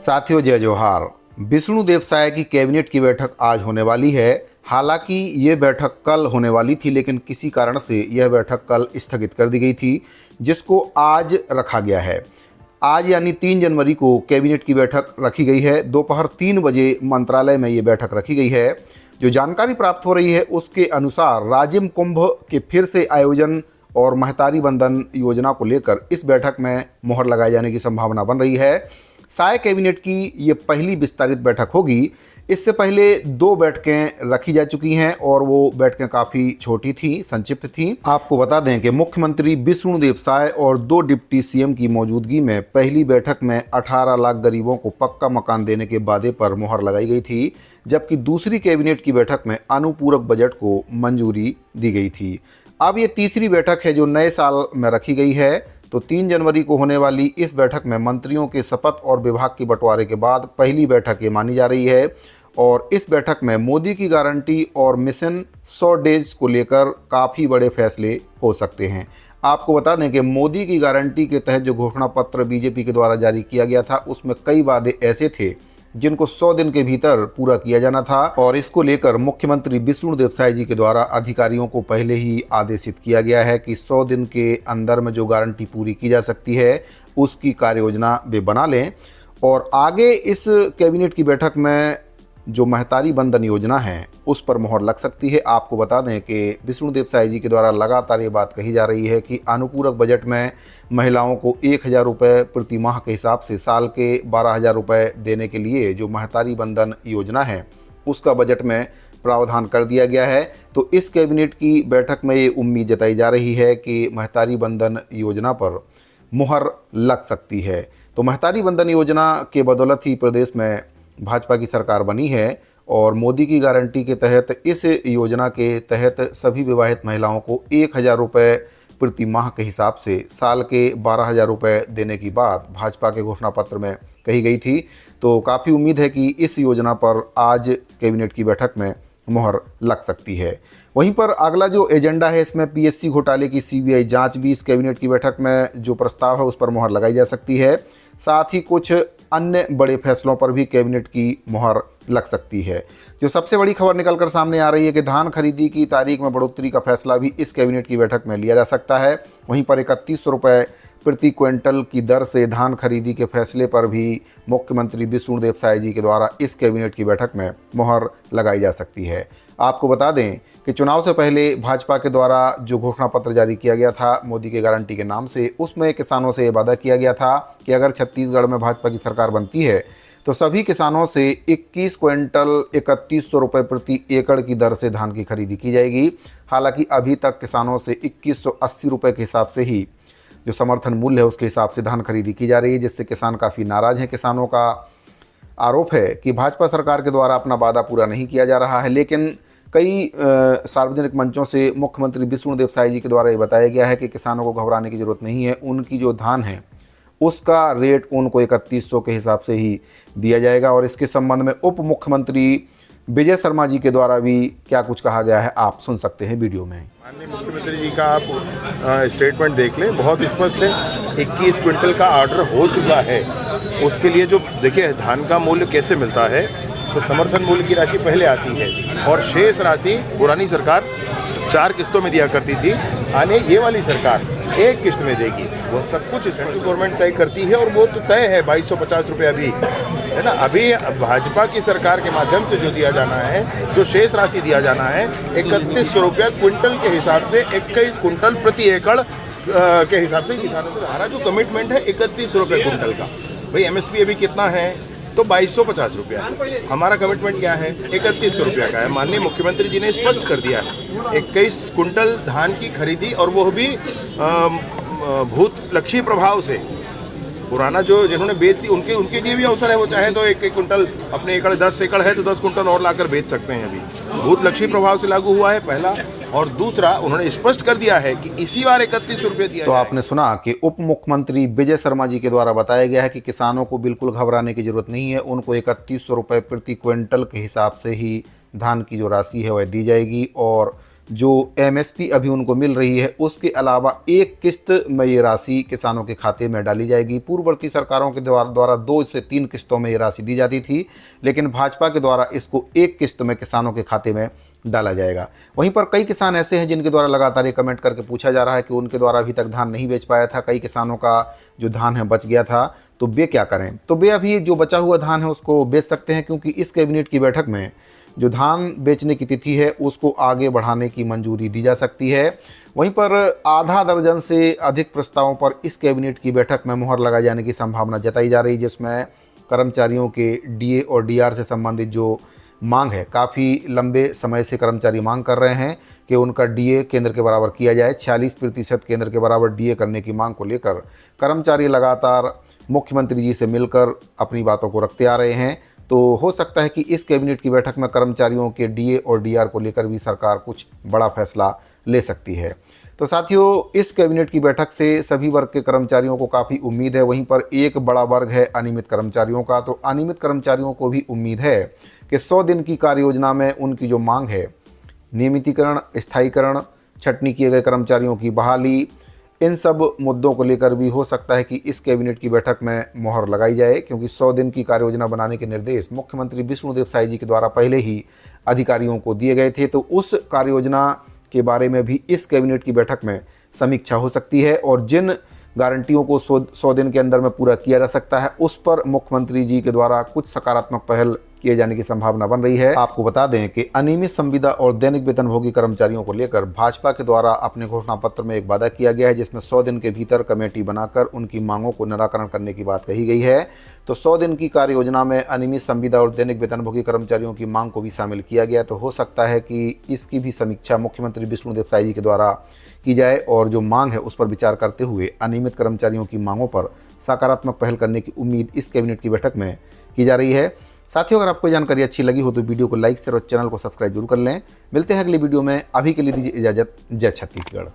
साथियों, जय जोहार। विष्णुदेव साय की कैबिनेट की बैठक आज होने वाली है। हालांकि ये बैठक कल होने वाली थी, लेकिन किसी कारण से यह बैठक कल स्थगित कर दी गई थी, जिसको आज रखा गया है। आज यानी 3 जनवरी को कैबिनेट की बैठक रखी गई है। दोपहर 3 बजे मंत्रालय में ये बैठक रखी गई है। जो जानकारी प्राप्त हो रही है उसके अनुसार राजिम कुंभ के फिर से आयोजन और महतारी बंधन योजना को लेकर इस बैठक में मुहर लगाए जाने की संभावना बन रही है। साय कैबिनेट की ये पहली विस्तारित बैठक होगी। इससे पहले 2 बैठकें रखी जा चुकी हैं और वो बैठकें काफ़ी छोटी थी, संक्षिप्त थी। आपको बता दें कि मुख्यमंत्री विष्णुदेव साय और 2 डिप्टी सीएम की मौजूदगी में पहली बैठक में 18 लाख गरीबों को पक्का मकान देने के वादे पर मुहर लगाई गई थी, जबकि दूसरी कैबिनेट की बैठक में अनुपूरक बजट को मंजूरी दी गई थी। अब ये तीसरी बैठक है जो नए साल में रखी गई है। तो 3 जनवरी को होने वाली इस बैठक में मंत्रियों के शपथ और विभाग के बंटवारे के बाद पहली बैठक ये मानी जा रही है। और इस बैठक में मोदी की गारंटी और मिशन 100 डेज को लेकर काफ़ी बड़े फैसले हो सकते हैं। आपको बता दें कि मोदी की गारंटी के तहत जो घोषणा पत्र बीजेपी के द्वारा जारी किया गया था, उसमें कई वादे ऐसे थे जिनको 100 दिन के भीतर पूरा किया जाना था। और इसको लेकर मुख्यमंत्री विष्णुदेव साय जी के द्वारा अधिकारियों को पहले ही आदेशित किया गया है कि 100 दिन के अंदर में जो गारंटी पूरी की जा सकती है उसकी कार्य योजना वे बना लें। और आगे इस कैबिनेट की बैठक में जो महतारी बंधन योजना है उस पर मुहर लग सकती है। आपको बता दें कि विष्णुदेव साय जी के द्वारा लगातार ये बात कही जा रही है कि अनुपूरक बजट में महिलाओं को 1,000 रुपये प्रति माह के हिसाब से साल के 12,000 रुपये देने के लिए जो महतारी बंधन योजना है उसका बजट में प्रावधान कर दिया गया है। तो इस कैबिनेट की बैठक में ये उम्मीद जताई जा रही है कि महतारी बंधन योजना पर मुहर लग सकती है। तो महतारी बंधन योजना के बदौलत ही प्रदेश में भाजपा की सरकार बनी है और मोदी की गारंटी के तहत इस योजना के तहत सभी विवाहित महिलाओं को 1,000 रुपये प्रति माह के हिसाब से साल के 12,000 रुपये देने की बात भाजपा के घोषणा पत्र में कही गई थी। तो काफ़ी उम्मीद है कि इस योजना पर आज कैबिनेट की बैठक में मुहर लग सकती है। वहीं पर अगला जो एजेंडा है, इसमें पीएससी घोटाले की सीबीआई जांच भी इस कैबिनेट की बैठक में जो प्रस्ताव है उस पर मुहर लगाई जा सकती है। साथ ही कुछ अन्य बड़े फैसलों पर भी कैबिनेट की मुहर लग सकती है। जो सबसे बड़ी खबर निकलकर सामने आ रही है कि धान खरीदी की तारीख में बढ़ोतरी का फैसला भी इस कैबिनेट की बैठक में लिया जा सकता है। वहीं पर 3100 रुपये प्रति क्विंटल की दर से धान खरीदी के फैसले पर भी मुख्यमंत्री विष्णुदेव साय जी के द्वारा इस कैबिनेट की बैठक में मुहर लगाई जा सकती है। आपको बता दें कि चुनाव से पहले भाजपा के द्वारा जो घोषणा पत्र जारी किया गया था मोदी के गारंटी के नाम से, उसमें किसानों से ये वादा किया गया था कि अगर छत्तीसगढ़ में भाजपा की सरकार बनती है तो सभी किसानों से 21 क्विंटल 3100 रुपये प्रति एकड़ की दर से धान की खरीदी की जाएगी। हालांकि अभी तक किसानों से 2180 रुपये के हिसाब से ही जो समर्थन मूल्य है उसके हिसाब से धान खरीदी की जा रही है, जिससे किसान काफ़ी नाराज़ हैं। किसानों का आरोप है कि भाजपा सरकार के द्वारा अपना वादा पूरा नहीं किया जा रहा है। लेकिन कई सार्वजनिक मंचों से मुख्यमंत्री विष्णुदेव साय जी के द्वारा ये बताया गया है कि किसानों को घबराने की ज़रूरत नहीं है। उनकी जो धान है उसका रेट उनको 3100 के हिसाब से ही दिया जाएगा। और इसके संबंध में उप मुख्यमंत्री विजय शर्मा जी के द्वारा भी क्या कुछ कहा गया है आप सुन सकते हैं वीडियो में। माननीय मुख्यमंत्री जी का आप स्टेटमेंट देख लें, बहुत स्पष्ट है। 21 क्विंटल का ऑर्डर हो चुका है। उसके लिए जो देखिए धान का मूल्य कैसे मिलता है, तो समर्थन मूल्य की राशि पहले आती है और शेष राशि पुरानी सरकार 4 किस्तों में दिया करती थी। आने ये वाली सरकार 1 किस्त में देगी। वो सब कुछ सेंट्रल गवर्नमेंट तय करती है और वो तो तय है 2250 रुपये अभी है ना। अभी भाजपा की सरकार के माध्यम से जो दिया जाना है, जो शेष राशि दिया जाना है 3100 रुपये क्विंटल के हिसाब से 21 कुंटल प्रति एकड़ के हिसाब से किसानों से हमारा जो कमिटमेंट है 31 रुपये क्विंटल का। भाई एमएसपी अभी कितना है, तो 2250 रुपया है। हमारा कमिटमेंट क्या है, 3100 रुपया का है। माननीय मुख्यमंत्री जी ने स्पष्ट कर दिया है 21 कुंटल धान की खरीदी, और वो भी भूत लक्ष्मी प्रभाव से। पुराना जो जिन्होंने बेच दी उनके लिए भी अवसर है, वो चाहे तो 1 कुंटल अपने एकड़ 10 एकड़ है तो 10 कुंटल और लाकर बेच सकते हैं। अभी भूत लक्ष्मी प्रभाव से लागू हुआ है पहला, और दूसरा उन्होंने स्पष्ट कर दिया है कि इसी बार 3100 रुपये दिया। तो आपने सुना कि उप मुख्यमंत्री विजय शर्मा जी के द्वारा बताया गया है कि किसानों को बिल्कुल घबराने की जरूरत नहीं है। उनको 3100 रुपये प्रति क्विंटल के हिसाब से ही धान की जो राशि है वह दी जाएगी और जो एमएसपी अभी उनको मिल रही है उसके अलावा एक किस्त में ये राशि किसानों के खाते में डाली जाएगी। पूर्ववर्ती सरकारों के द्वारा 2 से 3 किस्तों में ये राशि दी जाती थी, लेकिन भाजपा के द्वारा इसको एक किस्त में किसानों के खाते में डाला जाएगा। वहीं पर कई किसान ऐसे हैं जिनके द्वारा लगातार ये कमेंट करके पूछा जा रहा है कि उनके द्वारा अभी तक धान नहीं बेच पाया था, कई किसानों का जो धान है बच गया था, तो वे क्या करें। तो वे अभी जो बचा हुआ धान है उसको बेच सकते हैं, क्योंकि इस कैबिनेट की बैठक में जो धान बेचने की तिथि है उसको आगे बढ़ाने की मंजूरी दी जा सकती है। वहीं पर आधा दर्जन से अधिक प्रस्तावों पर इस कैबिनेट की बैठक में मुहर लगाए जाने की संभावना जताई जा रही है, जिसमें कर्मचारियों के डीए और डीआर से संबंधित जो मांग है, काफ़ी लंबे समय से कर्मचारी मांग कर रहे हैं कि उनका डीए केंद्र के बराबर किया जाए। 46% केंद्र के बराबर डीए करने की मांग को लेकर कर्मचारी लगातार मुख्यमंत्री जी से मिलकर अपनी बातों को रखते आ रहे हैं। तो हो सकता है कि इस कैबिनेट की बैठक में कर्मचारियों के डीए और डीआर को लेकर भी सरकार कुछ बड़ा फैसला ले सकती है। तो साथियों, इस कैबिनेट की बैठक से सभी वर्ग के कर्मचारियों को काफ़ी उम्मीद है। वहीं पर एक बड़ा वर्ग है अनियमित कर्मचारियों का। तो अनियमित कर्मचारियों को भी उम्मीद है कि 100 दिन की कार्य योजना में उनकी जो मांग है, नियमितीकरण, स्थायीकरण, छटनी किए गए कर्मचारियों की बहाली, इन सब मुद्दों को लेकर भी हो सकता है कि इस कैबिनेट की बैठक में मोहर लगाई जाए, क्योंकि 100 दिन की कार्य योजना बनाने के निर्देश मुख्यमंत्री विष्णुदेव साय जी के द्वारा पहले ही अधिकारियों को दिए गए थे। तो उस कार्य योजना के बारे में भी इस कैबिनेट की बैठक में समीक्षा हो सकती है, और जिन गारंटियों को 100 दिन के अंदर में पूरा किया जा सकता है उस पर मुख्यमंत्री जी के द्वारा कुछ सकारात्मक पहल किए जाने की संभावना बन रही है। आपको बता दें कि अनियमित संविदा और दैनिक वेतनभोगी कर्मचारियों को लेकर भाजपा के द्वारा अपने घोषणा पत्र में एक वादा किया गया है, जिसमें 100 दिन के भीतर कमेटी बनाकर उनकी मांगों को निराकरण करने की बात कही गई है। तो 100 दिन की कार्य योजना में अनियमित संविदा और दैनिक वेतनभोगी कर्मचारियों की मांग को भी शामिल किया गया। तो हो सकता है कि इसकी भी समीक्षा मुख्यमंत्री विष्णुदेव साय जी के द्वारा की जाए, और जो मांग है उस पर विचार करते हुए अनियमित कर्मचारियों की मांगों पर सकारात्मक पहल करने की उम्मीद इस कैबिनेट की बैठक में की जा रही है। साथियों, अगर आपको जानकारी अच्छी लगी हो तो वीडियो को लाइक शेयर और चैनल को सब्सक्राइब जरूर कर लें। मिलते हैं अगली वीडियो में। अभी के लिए दीजिए इजाजत। जय छत्तीसगढ़।